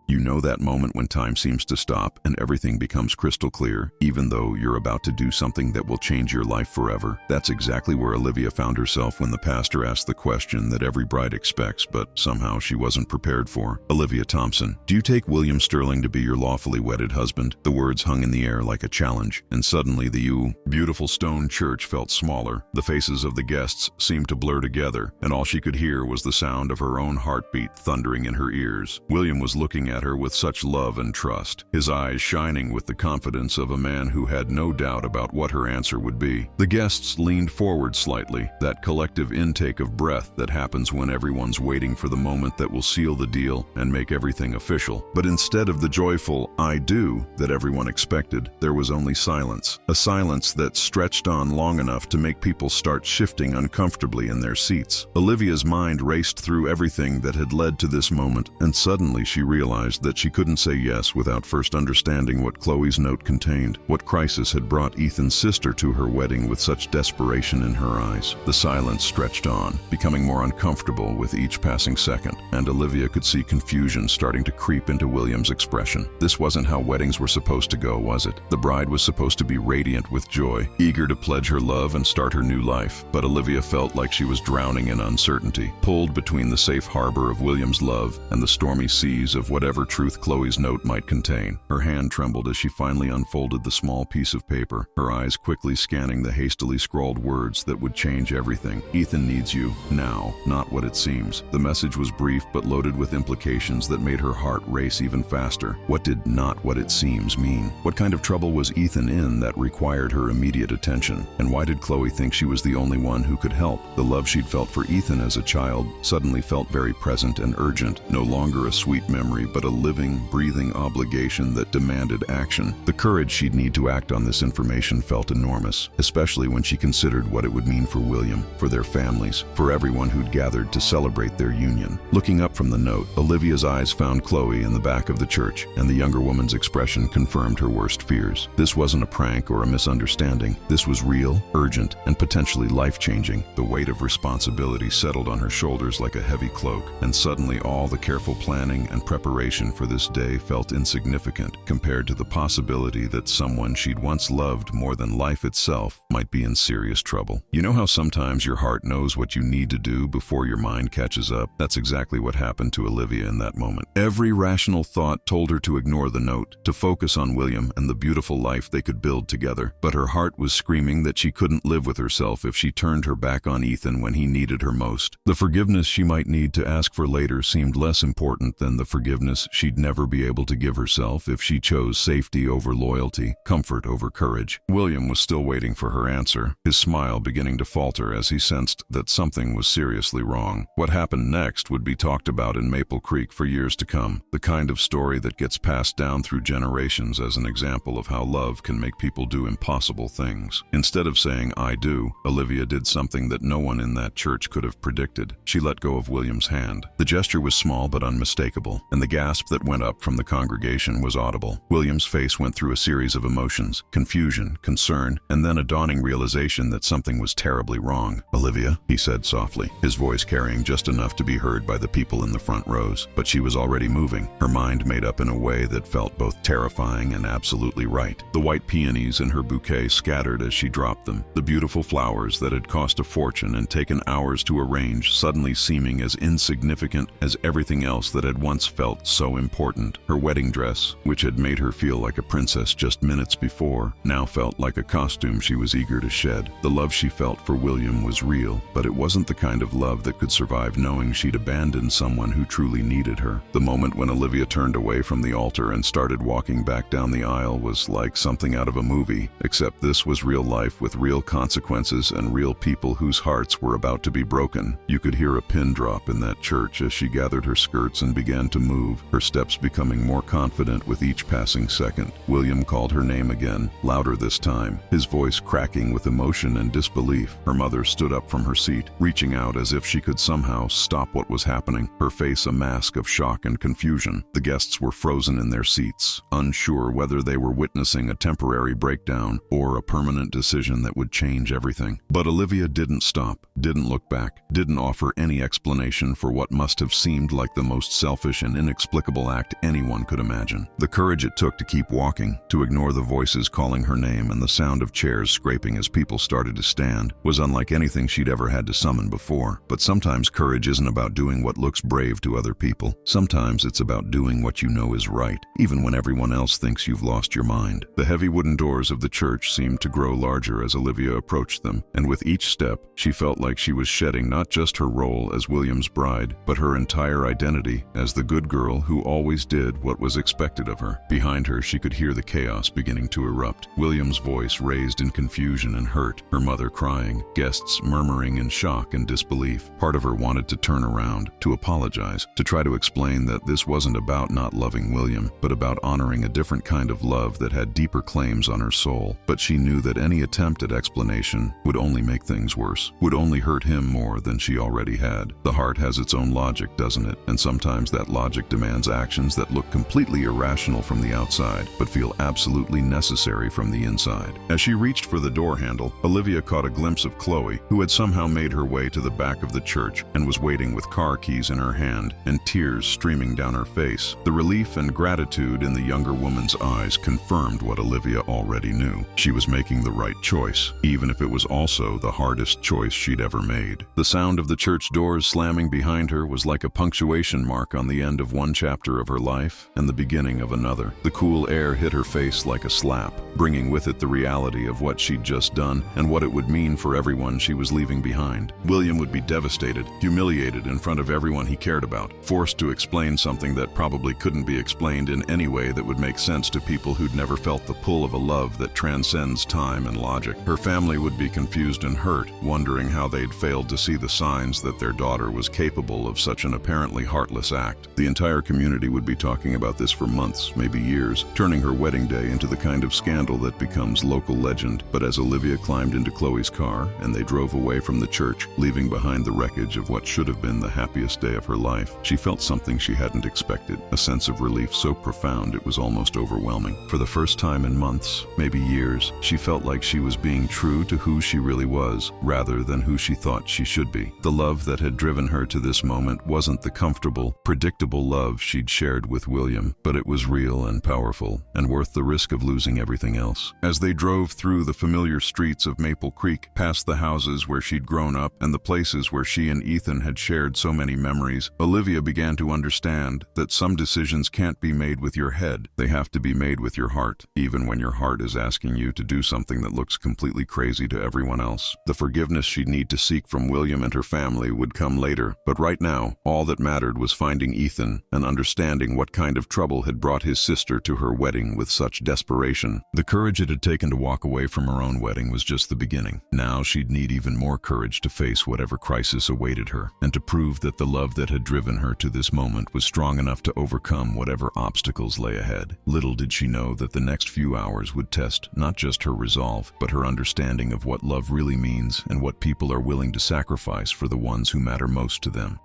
You know that moment when time seems to stop and everything becomes crystal clear, even though you're about to do something that will change your life forever? That's exactly where Olivia found herself when the pastor asked the question that every bride expects, but somehow she wasn't prepared for. Olivia Thompson, do you take William Sterling to be your lawfully wedded husband? The words hung in the air like a challenge, and suddenly the beautiful stone church felt smaller. The faces of the guests seemed to blur together, and all she could hear was the sound of her own heartbeat thundering in her ears. William was looking at her with such love and trust, his eyes shining with the confidence of a man who had no doubt about what her answer would be. The guests leaned forward slightly, that collective intake of breath that happens when everyone's waiting for the moment that will seal the deal and make everything official. But instead of the joyful "I do" that everyone expected, there was only silence. A silence that stretched on long enough to make people start shifting uncomfortably in their seats. Olivia's mind raced through everything that had led to this moment, and suddenly she realized that she couldn't say yes without first understanding what Chloe's note contained, what crisis had brought Ethan's sister to her wedding with such desperation in her eyes. The silence stretched on, becoming more uncomfortable with each passing second, and Olivia could see confusion starting to creep into William's expression. This wasn't how weddings were supposed to go, was it? The bride was supposed to be radiant with joy, eager to pledge her love and start her new life, but Olivia felt like she was drowning in uncertainty, pulled between the safe harbor of William's love and the stormy seas of whatever truth Chloe's note might contain. Her hand trembled as she finally unfolded the small piece of paper, her eyes quickly scanning the hastily scrawled words that would change everything. Ethan needs you, now, not what it seems. The message was brief but loaded with implications that made her heart race even faster. What did "not what it seems" mean? What kind of trouble was Ethan in that required her immediate attention? And why did Chloe think she was the only one who could help? The love she'd felt for Ethan as a child suddenly felt very present and urgent, no longer a sweet memory but but a living, breathing obligation that demanded action. The courage she'd need to act on this information felt enormous, especially when she considered what it would mean for William, for their families, for everyone who'd gathered to celebrate their union. Looking up from the note, Olivia's eyes found Chloe in the back of the church, and the younger woman's expression confirmed her worst fears. This wasn't a prank or a misunderstanding. This was real, urgent, and potentially life-changing. The weight of responsibility settled on her shoulders like a heavy cloak, and suddenly all the careful planning and preparation for this day felt insignificant compared to the possibility that someone she'd once loved more than life itself might be in serious trouble. You know how sometimes your heart knows what you need to do before your mind catches up? That's exactly what happened to Olivia in that moment. Every rational thought told her to ignore the note, to focus on William and the beautiful life they could build together. But her heart was screaming that she couldn't live with herself if she turned her back on Ethan when he needed her most. The forgiveness she might need to ask for later seemed less important than the forgiveness she'd never be able to give herself if she chose safety over loyalty, comfort over courage. William was still waiting for her answer, his smile beginning to falter as he sensed that something was seriously wrong. What happened next would be talked about in Maple Creek for years to come, the kind of story that gets passed down through generations as an example of how love can make people do impossible things. Instead of saying, "I do," Olivia did something that no one in that church could have predicted. She let go of William's hand. The gesture was small but unmistakable, and the gasp that went up from the congregation was audible. William's face went through a series of emotions: confusion, concern, and then a dawning realization that something was terribly wrong. "Olivia," he said softly, his voice carrying just enough to be heard by the people in the front rows. But she was already moving, her mind made up in a way that felt both terrifying and absolutely right. The white peonies in her bouquet scattered as she dropped them, the beautiful flowers that had cost a fortune and taken hours to arrange suddenly seeming as insignificant as everything else that had once felt so important. Her wedding dress, which had made her feel like a princess just minutes before, now felt like a costume she was eager to shed. The love she felt for William was real, but it wasn't the kind of love that could survive knowing she'd abandoned someone who truly needed her. The moment when Olivia turned away from the altar and started walking back down the aisle was like something out of a movie, except this was real life with real consequences and real people whose hearts were about to be broken. You could hear a pin drop in that church as she gathered her skirts and began to move, her steps becoming more confident with each passing second. William called her name again, louder this time, his voice cracking with emotion and disbelief. Her mother stood up from her seat, reaching out as if she could somehow stop what was happening, her face a mask of shock and confusion. The guests were frozen in their seats, unsure whether they were witnessing a temporary breakdown or a permanent decision that would change everything. But Olivia didn't stop, didn't look back, didn't offer any explanation for what must have seemed like the most selfish and inexplicable act anyone could imagine. The courage it took to keep walking, to ignore the voices calling her name and the sound of chairs scraping as people started to stand, was unlike anything she'd ever had to summon before. But sometimes courage isn't about doing what looks brave to other people. Sometimes it's about doing what you know is right, even when everyone else thinks you've lost your mind. The heavy wooden doors of the church seemed to grow larger as Olivia approached them, and with each step, she felt like she was shedding not just her role as William's bride, but her entire identity as the good girl who always did what was expected of her. Behind her, she could hear the chaos beginning to erupt. William's voice raised in confusion and hurt, her mother crying, guests murmuring in shock and disbelief. Part of her wanted to turn around, to apologize, to try to explain that this wasn't about not loving William, but about honoring a different kind of love that had deeper claims on her soul. But she knew that any attempt at explanation would only make things worse, would only hurt him more than she already had. The heart has its own logic, doesn't it? And sometimes that logic demands actions that look completely irrational from the outside, but feel absolutely necessary from the inside. As she reached for the door handle, Olivia caught a glimpse of Chloe, who had somehow made her way to the back of the church and was waiting with car keys in her hand and tears streaming down her face. The relief and gratitude in the younger woman's eyes confirmed what Olivia already knew. She was making the right choice, even if it was also the hardest choice she'd ever made. The sound of the church doors slamming behind her was like a punctuation mark on the end of one chapter of her life and the beginning of another. The cool air hit her face like a slap, bringing with it the reality of what she'd just done and what it would mean for everyone she was leaving behind. William would be devastated, humiliated in front of everyone he cared about, forced to explain something that probably couldn't be explained in any way that would make sense to people who'd never felt the pull of a love that transcends time and logic. Her family would be confused and hurt, wondering how they'd failed to see the signs that their daughter was capable of such an apparently heartless act. The entire community community would be talking about this for months, maybe years, turning her wedding day into the kind of scandal that becomes local legend. But as Olivia climbed into Chloe's car and they drove away from the church, leaving behind the wreckage of what should have been the happiest day of her life, she felt something she hadn't expected, a sense of relief so profound it was almost overwhelming. For the first time in months, maybe years, she felt like she was being true to who she really was, rather than who she thought she should be. The love that had driven her to this moment wasn't the comfortable, predictable love she'd shared with William, but it was real and powerful, and worth the risk of losing everything else. As they drove through the familiar streets of Maple Creek, past the houses where she'd grown up and the places where she and Ethan had shared so many memories, Olivia began to understand that some decisions can't be made with your head. They have to be made with your heart, even when your heart is asking you to do something that looks completely crazy to everyone else. The forgiveness she'd need to seek from William and her family would come later, but right now, all that mattered was finding Ethan and understanding what kind of trouble had brought his sister to her wedding with such desperation. The courage it had taken to walk away from her own wedding was just the beginning. Now she'd need even more courage to face whatever crisis awaited her, and to prove that the love that had driven her to this moment was strong enough to overcome whatever obstacles lay ahead. Little did she know that the next few hours would test not just her resolve, but her understanding of what love really means and what people are willing to sacrifice for the ones who matter most to them.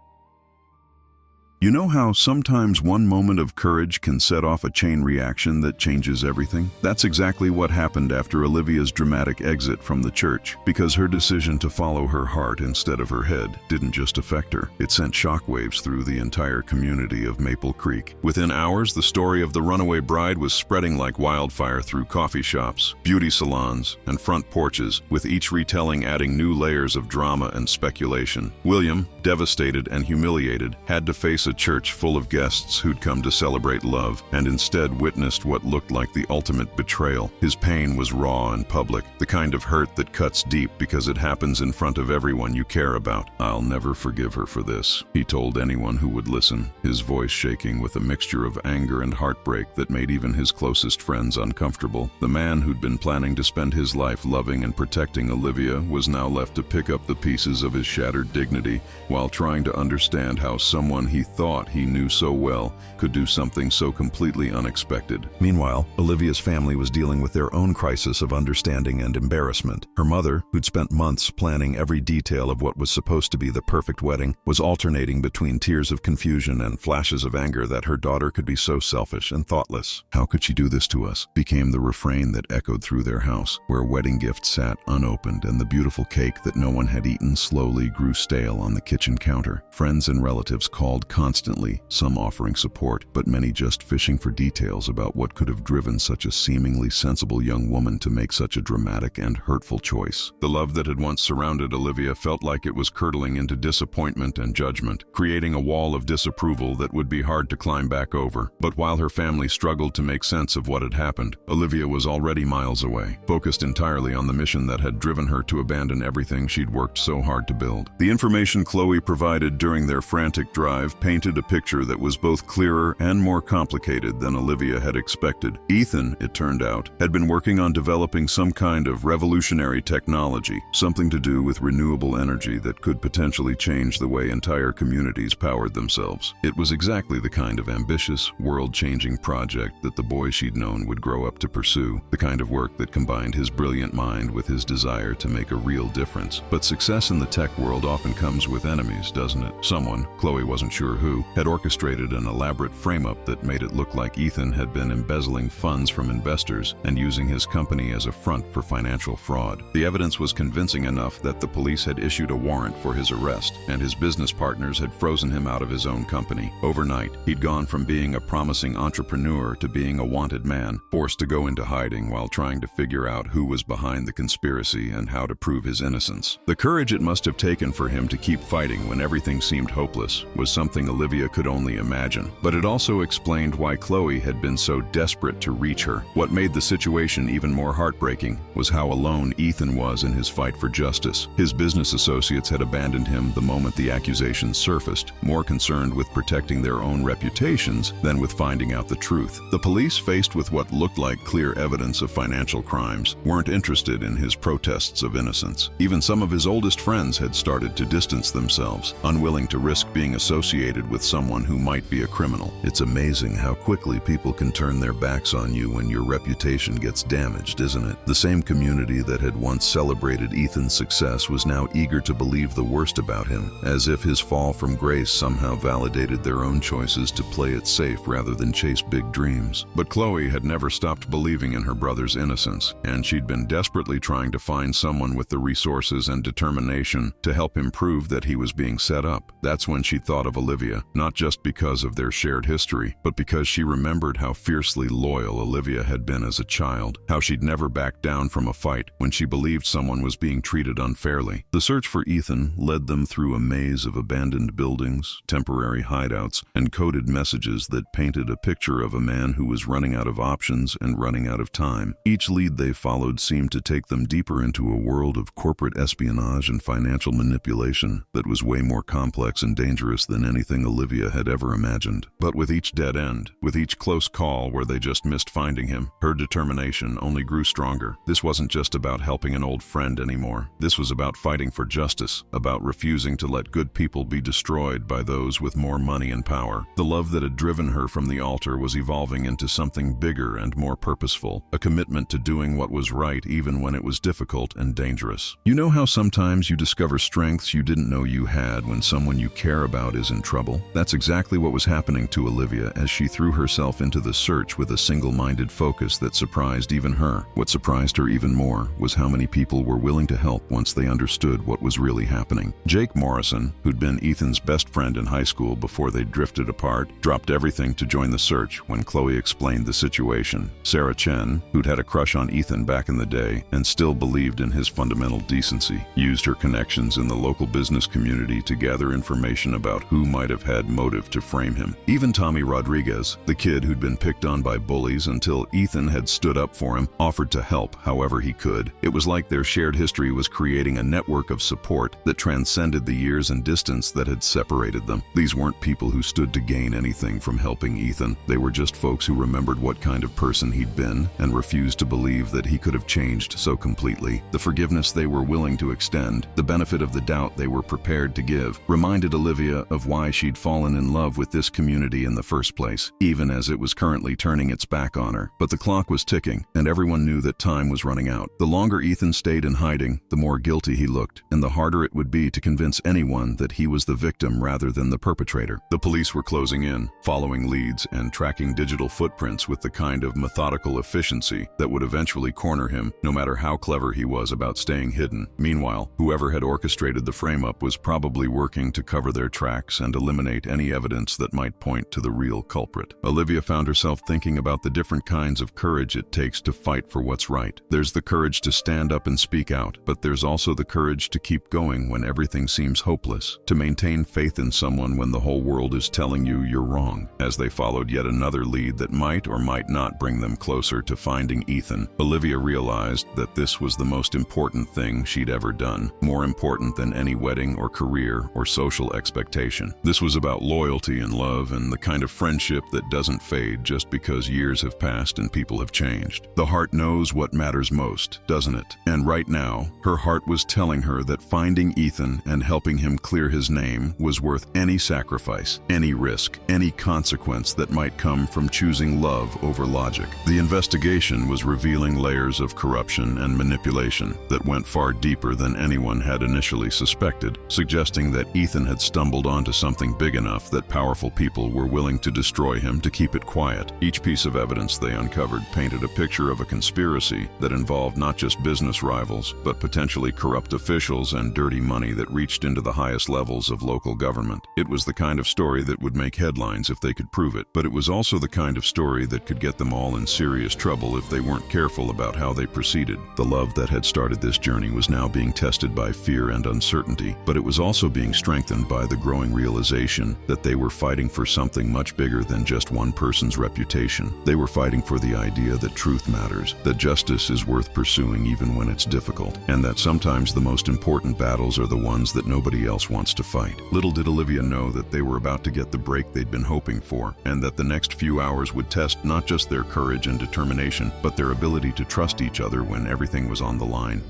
You know how sometimes one moment of courage can set off a chain reaction that changes everything? That's exactly what happened after Olivia's dramatic exit from the church, because her decision to follow her heart instead of her head didn't just affect her. It sent shockwaves through the entire community of Maple Creek. Within hours, the story of the runaway bride was spreading like wildfire through coffee shops, beauty salons, and front porches, with each retelling adding new layers of drama and speculation. William, devastated and humiliated, had to face a church full of guests who'd come to celebrate love, and instead witnessed what looked like the ultimate betrayal. His pain was raw and public, the kind of hurt that cuts deep because it happens in front of everyone you care about. "I'll never forgive her for this," he told anyone who would listen, his voice shaking with a mixture of anger and heartbreak that made even his closest friends uncomfortable. The man who'd been planning to spend his life loving and protecting Olivia was now left to pick up the pieces of his shattered dignity while trying to understand how someone he thought he knew so well could do something so completely unexpected. Meanwhile, Olivia's family was dealing with their own crisis of understanding and embarrassment. Her mother, who'd spent months planning every detail of what was supposed to be the perfect wedding, was alternating between tears of confusion and flashes of anger that her daughter could be so selfish and thoughtless. "How could she do this to us?" became the refrain that echoed through their house, where wedding gifts sat unopened and the beautiful cake that no one had eaten slowly grew stale on the kitchen counter. Friends and relatives called constantly, some offering support, but many just fishing for details about what could have driven such a seemingly sensible young woman to make such a dramatic and hurtful choice. The love that had once surrounded Olivia felt like it was curdling into disappointment and judgment, creating a wall of disapproval that would be hard to climb back over. But while her family struggled to make sense of what had happened, Olivia was already miles away, focused entirely on the mission that had driven her to abandon everything she'd worked so hard to build. The information Chloe provided during their frantic drive painted a picture that was both clearer and more complicated than Olivia had expected. Ethan, it turned out, had been working on developing some kind of revolutionary technology, something to do with renewable energy that could potentially change the way entire communities powered themselves. It was exactly the kind of ambitious, world-changing project that the boy she'd known would grow up to pursue, the kind of work that combined his brilliant mind with his desire to make a real difference. But success in the tech world often comes with enemies, doesn't it? Someone, Chloe wasn't sure who, had orchestrated an elaborate frame-up that made it look like Ethan had been embezzling funds from investors and using his company as a front for financial fraud. The evidence was convincing enough that the police had issued a warrant for his arrest, and his business partners had frozen him out of his own company. Overnight, he'd gone from being a promising entrepreneur to being a wanted man, forced to go into hiding while trying to figure out who was behind the conspiracy and how to prove his innocence. The courage it must have taken for him to keep fighting when everything seemed hopeless was something Olivia could only imagine, but it also explained why Chloe had been so desperate to reach her. What made the situation even more heartbreaking was how alone Ethan was in his fight for justice. His business associates had abandoned him the moment the accusations surfaced, more concerned with protecting their own reputations than with finding out the truth. The police, faced with what looked like clear evidence of financial crimes, weren't interested in his protests of innocence. Even some of his oldest friends had started to distance themselves, unwilling to risk being associated associated with someone who might be a criminal. It's amazing how quickly people can turn their backs on you when your reputation gets damaged, isn't it? The same community that had once celebrated Ethan's success was now eager to believe the worst about him, as if his fall from grace somehow validated their own choices to play it safe rather than chase big dreams. But Chloe had never stopped believing in her brother's innocence, and she'd been desperately trying to find someone with the resources and determination to help him prove that he was being set up. That's when she thought of Olivia, not just because of their shared history, but because she remembered how fiercely loyal Olivia had been as a child, how she'd never backed down from a fight when she believed someone was being treated unfairly. The search for Ethan led them through a maze of abandoned buildings, temporary hideouts, and coded messages that painted a picture of a man who was running out of options and running out of time. Each lead they followed seemed to take them deeper into a world of corporate espionage and financial manipulation that was way more complex and dangerous than anything Olivia had ever imagined. But with each dead end, with each close call where they just missed finding him, her determination only grew stronger. This wasn't just about helping an old friend anymore. This was about fighting for justice, about refusing to let good people be destroyed by those with more money and power. The love that had driven her from the altar was evolving into something bigger and more purposeful, a commitment to doing what was right even when it was difficult and dangerous. You know how sometimes you discover strengths you didn't know you had when someone you care about is in trouble? That's exactly what was happening to Olivia as she threw herself into the search with a single-minded focus that surprised even her. What surprised her even more was how many people were willing to help once they understood what was really happening. Jake Morrison, who'd been Ethan's best friend in high school before they drifted apart, dropped everything to join the search when Chloe explained the situation. Sarah Chen, who'd had a crush on Ethan back in the day and still believed in his fundamental decency, used her connections in the local business community to gather information about who might have had motive to frame him. Even Tommy Rodriguez, the kid who'd been picked on by bullies until Ethan had stood up for him, offered to help however he could. It was like their shared history was creating a network of support that transcended the years and distance that had separated them. These weren't people who stood to gain anything from helping Ethan. They were just folks who remembered what kind of person he'd been and refused to believe that he could have changed so completely. The forgiveness they were willing to extend, the benefit of the doubt they were prepared to give, reminded Olivia of why she'd fallen in love with this community in the first place, even as it was currently turning its back on her. But the clock was ticking, and everyone knew that time was running out. The longer Ethan stayed in hiding, the more guilty he looked, and the harder it would be to convince anyone that he was the victim rather than the perpetrator. The police were closing in, following leads and tracking digital footprints with the kind of methodical efficiency that would eventually corner him, no matter how clever he was about staying hidden. Meanwhile, whoever had orchestrated the frame-up was probably working to cover their tracks and eliminate any evidence that might point to the real culprit. Olivia found herself thinking about the different kinds of courage it takes to fight for what's right. There's the courage to stand up and speak out, but there's also the courage to keep going when everything seems hopeless, to maintain faith in someone when the whole world is telling you you're wrong. As they followed yet another lead that might or might not bring them closer to finding Ethan, Olivia realized that this was the most important thing she'd ever done, more important than any wedding or career or social expectation. This was about loyalty and love and the kind of friendship that doesn't fade just because years have passed and people have changed. The heart knows what matters most, doesn't it? And right now, her heart was telling her that finding Ethan and helping him clear his name was worth any sacrifice, any risk, any consequence that might come from choosing love over logic. The investigation was revealing layers of corruption and manipulation that went far deeper than anyone had initially suspected, suggesting that Ethan had stumbled onto something big enough that powerful people were willing to destroy him to keep it quiet. Each piece of evidence they uncovered painted a picture of a conspiracy that involved not just business rivals, but potentially corrupt officials and dirty money that reached into the highest levels of local government. It was the kind of story that would make headlines if they could prove it, but it was also the kind of story that could get them all in serious trouble if they weren't careful about how they proceeded. The love that had started this journey was now being tested by fear and uncertainty, but it was also being strengthened by the growing realization that they were fighting for something much bigger than just one person's reputation. They were fighting for the idea that truth matters, that justice is worth pursuing even when it's difficult, and that sometimes the most important battles are the ones that nobody else wants to fight. Little did Olivia know that they were about to get the break they'd been hoping for, and that the next few hours would test not just their courage and determination, but their ability to trust each other when everything was on the line.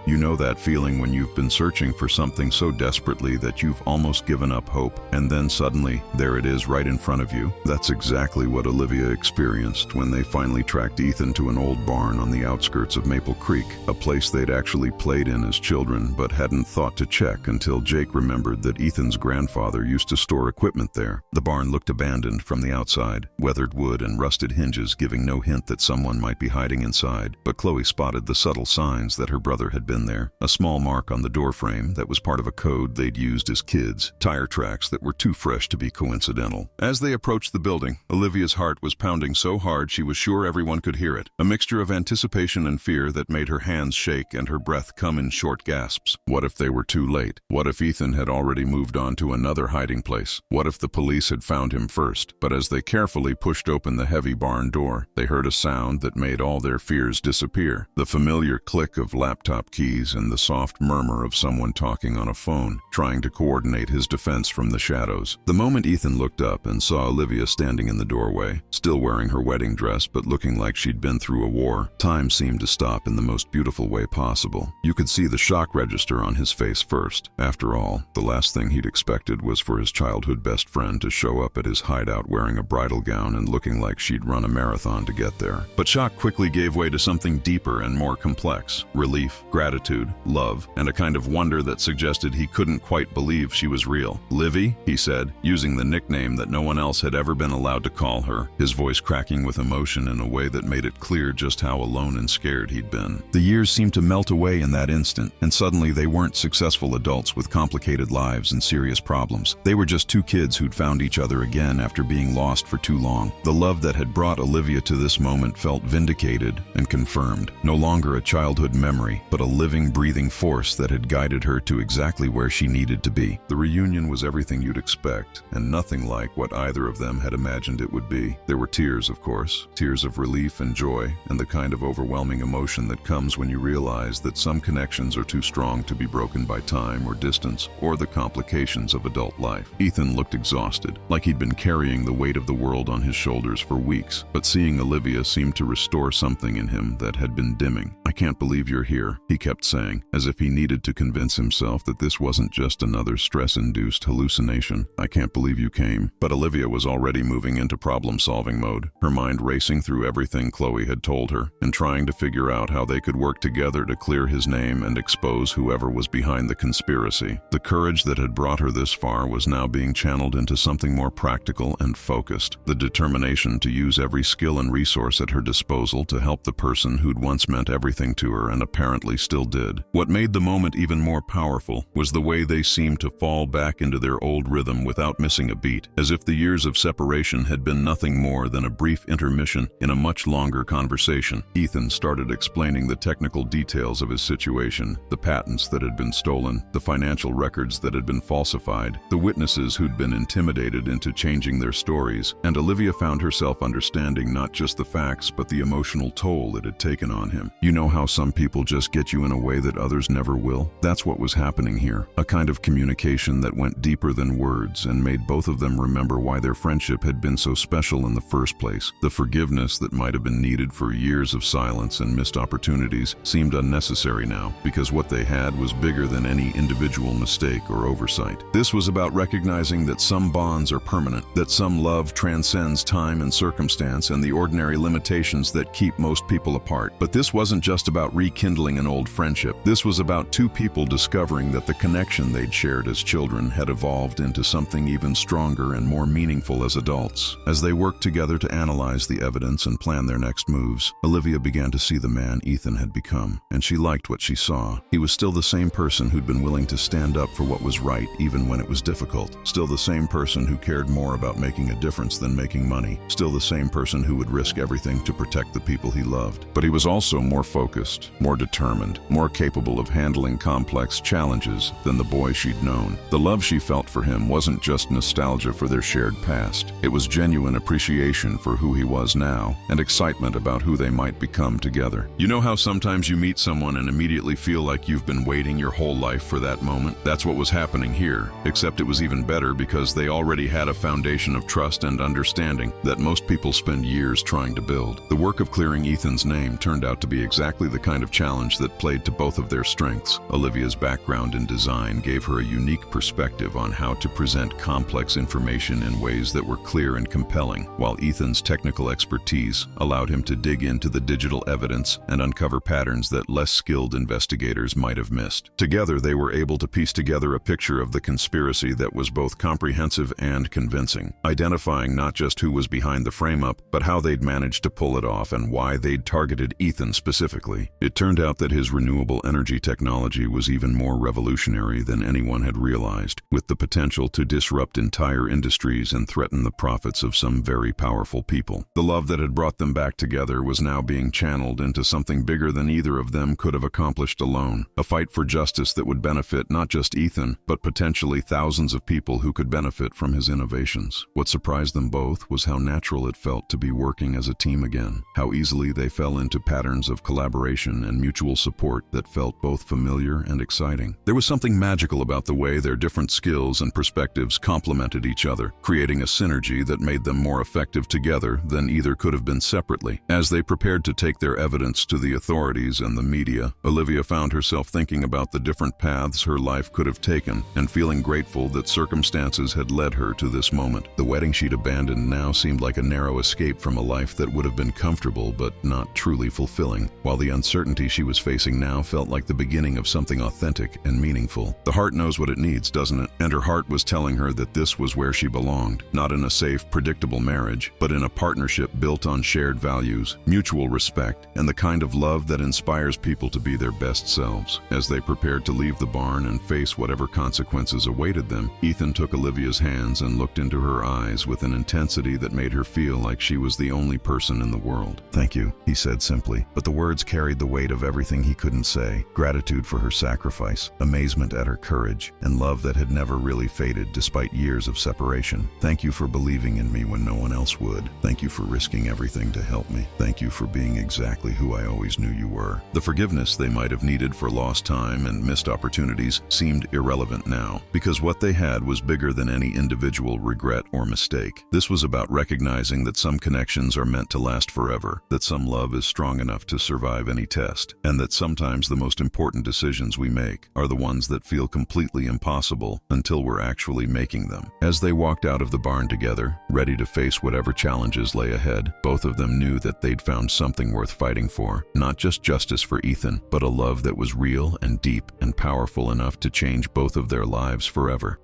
You know that feeling when you've been searching for something so desperately that you've almost given up hope, and then suddenly, there it is right in front of you? That's exactly what Olivia experienced when they finally tracked Ethan to an old barn on the outskirts of Maple Creek, a place they'd actually played in as children but hadn't thought to check until Jake remembered that Ethan's grandfather used to store equipment there. The barn looked abandoned from the outside, weathered wood and rusted hinges giving no hint that someone might be hiding inside, but Chloe spotted the subtle signs that her brother had been there. A small mark on the doorframe that was part of a code they'd used as kids, tire tracks that were too fresh to be coincidental. As they approached the building, Olivia's heart was pounding so hard she was sure everyone could hear it, a mixture of anticipation and fear that made her hands shake and her breath come in short gasps. What if they were too late? What if Ethan had already moved on to another hiding place? What if the police had found him first? But as they carefully pushed open the heavy barn door, they heard a sound that made all their fears disappear. The familiar click of laptop keys and the soft murmur of someone talking on a phone, trying to coordinate his defense from the shadows. The moment Ethan looked up and saw Olivia standing in the doorway, still wearing her wedding dress but looking like she'd been through a war, time seemed to stop in the most beautiful way possible. You could see the shock register on his face first. After all, the last thing he'd expected was for his childhood best friend to show up at his hideout wearing a bridal gown and looking like she'd run a marathon to get there. But shock quickly gave way to something deeper and more complex. Relief, gratitude, love, and a kind of wonder that suggested he couldn't quite believe she was real. "Livy," he said, using the nickname that no one else had ever been allowed to call her, his voice cracking with emotion in a way that made it clear just how alone and scared he'd been. The years seemed to melt away in that instant, and suddenly they weren't successful adults with complicated lives and serious problems. They were just two kids who'd found each other again after being lost for too long. The love that had brought Olivia to this moment felt vindicated and confirmed. No longer a childhood memory, but a living, breathing force that had guided her to exactly where she needed to be. The reunion was everything you'd expect, and nothing like what either of them had imagined it would be. There were tears, of course, tears of relief and joy, and the kind of overwhelming emotion that comes when you realize that some connections are too strong to be broken by time or distance, or the complications of adult life. Ethan looked exhausted, like he'd been carrying the weight of the world on his shoulders for weeks, but seeing Olivia seemed to restore something in him that had been dimming. "I can't believe you're here," he kept saying, as if he needed to convince himself that this wasn't just another stress-induced hallucination. "I can't believe you came." But Olivia was already moving into problem-solving mode, her mind racing through everything Chloe had told her, and trying to figure out how they could work together to clear his name and expose whoever was behind the conspiracy. The courage that had brought her this far was now being channeled into something more practical and focused, the determination to use every skill and resource at her disposal to help the person who'd once meant everything to her and apparently still did. What made the moment even more powerful was the way they seemed to fall back into their old rhythm without missing a beat, as if the years of separation had been nothing more than a brief intermission in a much longer conversation. Ethan started explaining the technical details of his situation, the patents that had been stolen, the financial records that had been falsified, the witnesses who'd been intimidated into changing their stories, and Olivia found herself understanding not just the facts but the emotional toll it had taken on him. You know how some people just get you in a way that others never will? That's what was happening here, a kind of communication that went deeper than words and made both of them remember why their friendship had been so special in the first place. The forgiveness that might have been needed for years of silence and missed opportunities seemed unnecessary now, because what they had was bigger than any individual mistake or oversight. This was about recognizing that some bonds are permanent, that some love transcends time and circumstance and the ordinary limitations that keep most people apart. But this wasn't just about rekindling an old friendship. This was about two people discovering that the connection they'd shared as children had evolved into something even stronger and more meaningful as adults. As they worked together to analyze the evidence and plan their next moves, Olivia began to see the man Ethan had become, and she liked what she saw. He was still the same person who'd been willing to stand up for what was right even when it was difficult. Still the same person who cared more about making a difference than making money. Still the same person who would risk everything to protect the people he loved. But he was also more focused, more determined, more capable of handling complex challenges than the boy she'd known. The love she felt for him wasn't just nostalgia for their shared past. It was genuine appreciation for who he was now, and excitement about who they might become together. You know how sometimes you meet someone and immediately feel like you've been waiting your whole life for that moment? That's what was happening here, except it was even better because they already had a foundation of trust and understanding that most people spend years trying to build. The work of clearing Ethan's name turned out to be exactly the kind of challenge that played played to both of their strengths. Olivia's background in design gave her a unique perspective on how to present complex information in ways that were clear and compelling, while Ethan's technical expertise allowed him to dig into the digital evidence and uncover patterns that less skilled investigators might have missed. Together, they were able to piece together a picture of the conspiracy that was both comprehensive and convincing, identifying not just who was behind the frame-up, but how they'd managed to pull it off and why they'd targeted Ethan specifically. It turned out that his renewable energy technology was even more revolutionary than anyone had realized, with the potential to disrupt entire industries and threaten the profits of some very powerful people. The love that had brought them back together was now being channeled into something bigger than either of them could have accomplished alone, a fight for justice that would benefit not just Ethan, but potentially thousands of people who could benefit from his innovations. What surprised them both was how natural it felt to be working as a team again, how easily they fell into patterns of collaboration and mutual support that felt both familiar and exciting. There was something magical about the way their different skills and perspectives complemented each other, creating a synergy that made them more effective together than either could have been separately. As they prepared to take their evidence to the authorities and the media, Olivia found herself thinking about the different paths her life could have taken and feeling grateful that circumstances had led her to this moment. The wedding she'd abandoned now seemed like a narrow escape from a life that would have been comfortable but not truly fulfilling, while the uncertainty she was facing now felt like the beginning of something authentic and meaningful. The heart knows what it needs, doesn't it? And her heart was telling her that this was where she belonged, not in a safe, predictable marriage, but in a partnership built on shared values, mutual respect, and the kind of love that inspires people to be their best selves. As they prepared to leave the barn and face whatever consequences awaited them, Ethan took Olivia's hands and looked into her eyes with an intensity that made her feel like she was the only person in the world. "Thank you," he said simply, but the words carried the weight of everything he couldn't say: gratitude for her sacrifice, amazement at her courage, and love that had never really faded despite years of separation. "Thank you for believing in me when no one else would. Thank you for risking everything to help me. Thank you for being exactly who I always knew you were." The forgiveness they might have needed for lost time and missed opportunities seemed irrelevant now, because what they had was bigger than any individual regret or mistake. This was about recognizing that some connections are meant to last forever, that some love is strong enough to survive any test, and that sometimes the most important decisions we make are the ones that feel completely impossible until we're actually making them. As they walked out of the barn together, ready to face whatever challenges lay ahead, both of them knew that they'd found something worth fighting for, not just justice for Ethan, but a love that was real and deep and powerful enough to change both of their lives forever.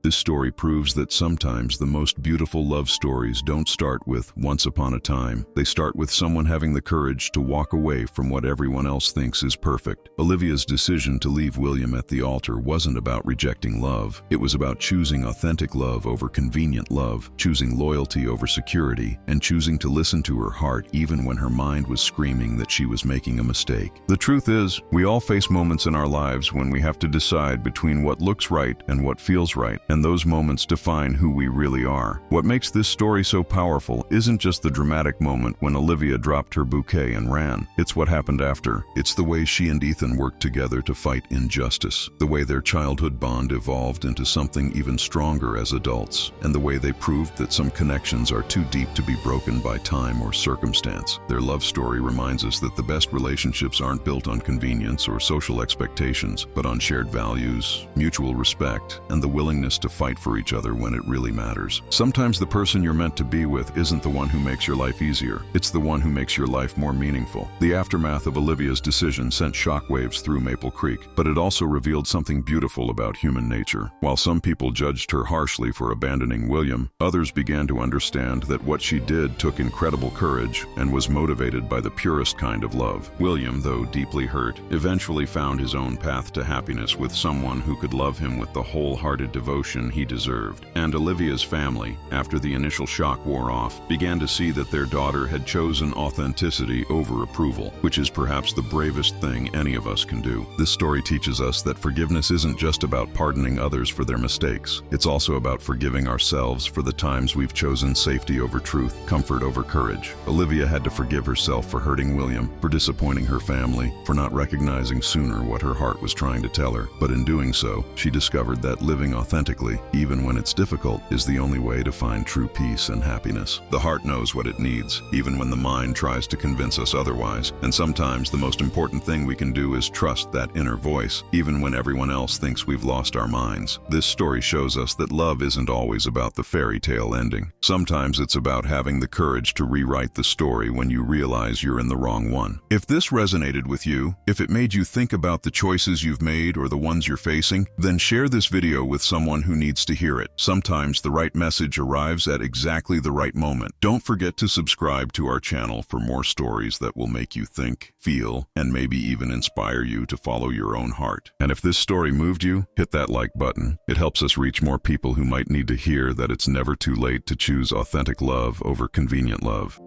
This story proves that sometimes the most beautiful love stories don't start with "once upon a time." They start with someone having the courage to walk away from what everyone else thinks is perfect. Olivia's decision to leave William at the altar wasn't about rejecting love. It was about choosing authentic love over convenient love, choosing loyalty over security, and choosing to listen to her heart even when her mind was screaming that she was making a mistake. The truth is, we all face moments in our lives when we have to decide between what looks right and what feels right, and those moments define who we really are. What makes this story so powerful isn't just the dramatic moment when Olivia dropped her bouquet and ran. It's what happened after. It's the way she and Ethan worked together to fight injustice, the way their childhood bond evolved into something even stronger as adults, and the way they proved that some connections are too deep to be broken by time or circumstance. Their love story reminds us that the best relationships aren't built on convenience or social expectations, but on shared values, mutual respect, and the willingness to fight for each other when it really matters. Sometimes the person you're meant to be with isn't the one who makes your life easier. It's the one who makes your life more meaningful. The aftermath of Olivia's decision sent shockwaves through Maple Creek, but it also revealed something beautiful about human nature. While some people judged her harshly for abandoning William, others began to understand that what she did took incredible courage and was motivated by the purest kind of love. William, though deeply hurt, eventually found his own path to happiness with someone who could love him with the wholehearted devotion he deserved. And Olivia's family, after the initial shock wore off, began to see that their daughter had chosen authenticity over approval, which is perhaps the bravest thing any of us can do. This story teaches us that forgiveness isn't just about pardoning others for their mistakes. It's also about forgiving ourselves for the times we've chosen safety over truth, comfort over courage. Olivia had to forgive herself for hurting William, for disappointing her family, for not recognizing sooner what her heart was trying to tell her. But in doing so, she discovered that living authentically authentically, even when it's difficult, is the only way to find true peace and happiness. The heart knows what it needs, even when the mind tries to convince us otherwise. And sometimes the most important thing we can do is trust that inner voice, even when everyone else thinks we've lost our minds. This story shows us that love isn't always about the fairy tale ending. Sometimes it's about having the courage to rewrite the story when you realize you're in the wrong one. If this resonated with you, if it made you think about the choices you've made or the ones you're facing, then share this video with someone who needs to hear it. Sometimes the right message arrives at exactly the right moment. Don't forget to subscribe to our channel for more stories that will make you think, feel, and maybe even inspire you to follow your own heart. And if this story moved you, hit that like button. It helps us reach more people who might need to hear that it's never too late to choose authentic love over convenient love.